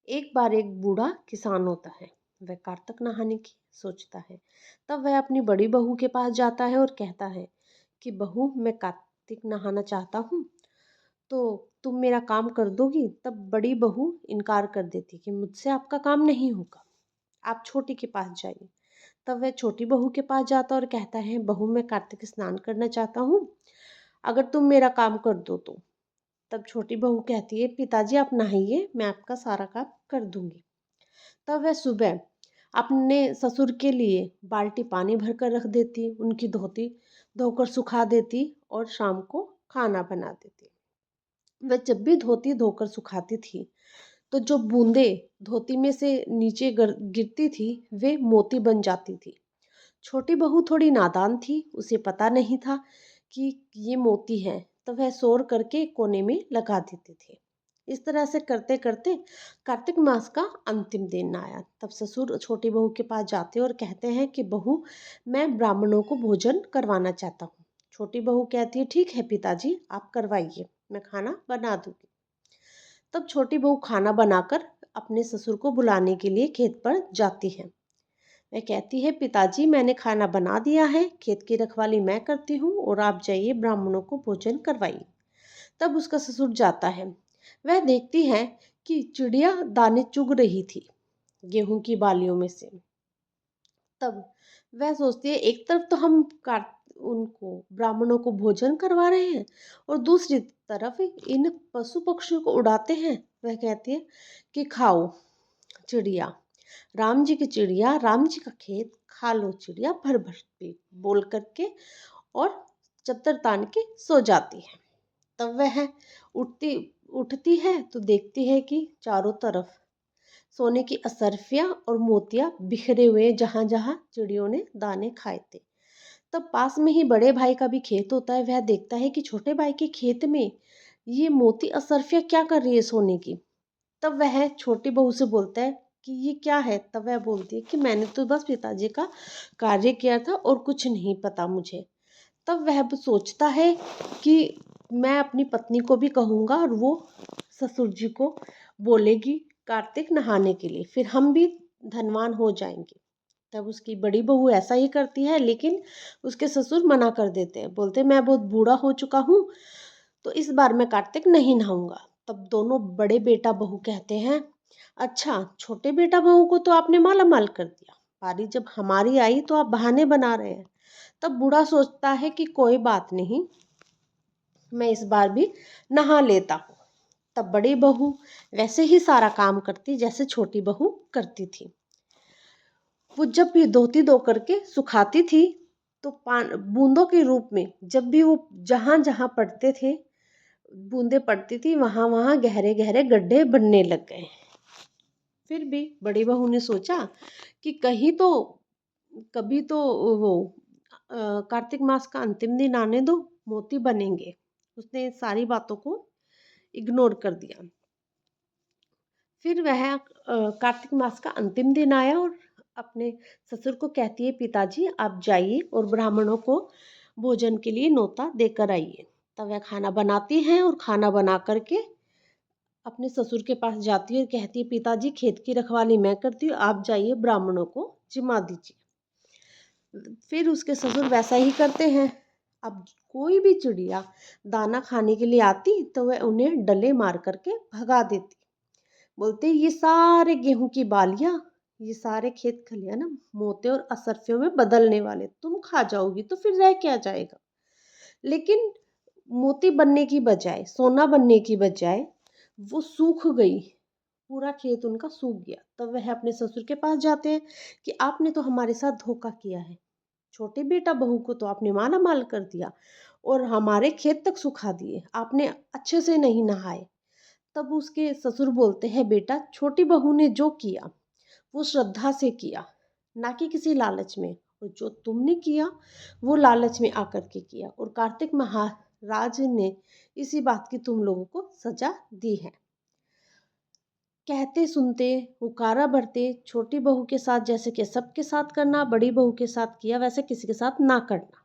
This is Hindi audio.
एक बार एक बूढ़ा किसान होता है। वह कार्तक नहाने की सोचता है। तब वह अपनी बड़ी बहू के पास जाता है और कहता है कि बहू, मैं कार्तिक नहाना चाहता हूँ, तो तुम मेरा काम कर दोगी। तब बड़ी बहू इनकार कर देती कि मुझसे आपका काम नहीं होगा, आप छोटी के पास जाइए। तब वह छोटी बहू के पास जाता और कहता है, बहू, मैं कार्तिक स्नान करना चाहता हूँ, अगर तुम मेरा काम कर दो तो। तब छोटी बहू कहती है, पिताजी आप नहाइए, मैं आपका सारा काम कर दूंगी। तब वह सुबह अपने ससुर के लिए बाल्टी पानी भर कर रख देती, उनकी धोती धोकर सुखा देती और शाम को खाना बना देती। वह जब भी धोती धोकर सुखाती थी तो जो बूंदे धोती में से नीचे गिरती थी वे मोती बन जाती थी। छोटी बहू थोड़ी नादान थी, उसे पता नहीं था कि ये मोती है, तो वह शोर करके कोने में लगा देती थी। इस तरह से करते करते कार्तिक मास का अंतिम दिन आया। तब ससुर छोटी बहू के पास जाते और कहते हैं कि बहू, मैं ब्राह्मणों को भोजन करवाना चाहता हूँ। छोटी बहू कहती है, ठीक है पिताजी, आप करवाइए, मैं खाना बना दूंगी। तब छोटी बहू खाना बनाकर अपने ससुर को बुलाने के लिए खेत पर जाती है। वह कहती है, पिताजी मैंने खाना बना दिया है, खेत की रखवाली मैं करती हूँ और आप जाइए ब्राह्मणों को भोजन करवाइए। तब उसका ससुर जाता है। वह देखती है कि चिड़िया दाने चुग रही थी गेहूं की बालियों में से। तब वह सोचती है, एक तरफ तो हम उनको ब्राह्मणों को भोजन करवा रहे हैं और दूसरी तरफ इन पशु पक्षियों को उड़ाते हैं। वह कहती है कि खाओ चिड़िया, राम जी की चिड़िया, राम जी का खेत, खा लो चिड़िया भर भर पेट, बोल करके और चद्दर तान के सो जाती है। तब वह उठती उठती है तो देखती है कि चारों तरफ सोने की असरफियां और मोतियां बिखरे हुए, जहां जहां चिड़ियों ने दाने खाए थे। तब पास में ही बड़े भाई का भी खेत होता है। वह देखता है कि छोटे भाई के खेत में ये मोती असरफियां क्या कर रही है सोने की। तब वह छोटी बहू से बोलता है कि ये क्या है। तब वह बोलती है कि मैंने तो बस पिताजी का कार्य किया था और कुछ नहीं पता मुझे। तब वह सोचता है कि मैं अपनी पत्नी को भी कहूँगा और वो ससुर जी को बोलेगी कार्तिक नहाने के लिए, फिर हम भी धनवान हो जाएंगे। तब उसकी बड़ी बहू ऐसा ही करती है, लेकिन उसके ससुर मना कर देते हैं, बोलते मैं बहुत बूढ़ा हो चुका हूँ, तो इस बार मैं कार्तिक नहीं नहाऊंगा। तब दोनों बड़े बेटा बहू कहते हैं, अच्छा छोटे बेटा बहू को तो आपने माला माल कर दिया, बारी जब हमारी आई तो आप बहाने बना रहे हैं। तब बूढ़ा सोचता है कि कोई बात नहीं, मैं इस बार भी नहा लेता हूँ। तब बड़ी बहू वैसे ही सारा काम करती जैसे छोटी बहू करती थी। वो जब भी धोती धो करके सुखाती थी तो बूंदों के रूप में जब भी वो जहां जहां पड़ते थे, बूंदे पड़ती थी, वहां वहां गहरे गहरे गड्ढे बनने लग गए। फिर भी बड़ी बहू ने सोचा कि कहीं तो कभी तो वो कार्तिक मास का अंतिम दिन आने दो, मोती बनेंगे। उसने सारी बातों को इग्नोर कर दिया। फिर वह कार्तिक मास का अंतिम दिन आया और अपने ससुर को कहती है, पिताजी आप जाइए और ब्राह्मणों को भोजन के लिए न्योता देकर आइए। तब वह खाना बनाती हैं और खाना बना करके अपने ससुर के पास जाती है और कहती है, पिताजी खेत की रखवाली मैं करती हूँ, आप जाइए ब्राह्मणों को जिमा दीजिए। फिर उसके ससुर वैसा ही करते हैं। अब कोई भी चिड़िया दाना खाने के लिए आती तो वह उन्हें डले मार करके भगा देती। बोलते ये सारे गेहूं की बालियां, ये सारे खेत खलियान ना मोते और असरफियों में बदलने वाले, तुम खा जाओगी तो फिर रह क्या जाएगा। लेकिन मोती बनने की बजाय, सोना बनने की बजाय वो सूख गई, पूरा खेत उनका सूख गया। तब वह अपने ससुर के पास जाते हैं कि आपने तो हमारे साथ धोखा किया है, छोटे बेटा बहू को तो आपने माला माल कर दिया और हमारे खेत तक सुखा दिए, आपने अच्छे से नहीं नहाए। तब उसके ससुर बोलते हैं, बेटा छोटी बहू ने जो किया वो श्रद्धा से किया, ना कि किसी लालच में, और जो तुमने किया वो लालच में आकर के किया, और कार्तिक महाराज ने इसी बात की तुम लोगों को सजा दी है। कहते सुनते हुकारा भरते छोटी बहू के साथ जैसे कि सबके साथ करना, बड़ी बहू के साथ किया वैसे किसी के साथ ना करना।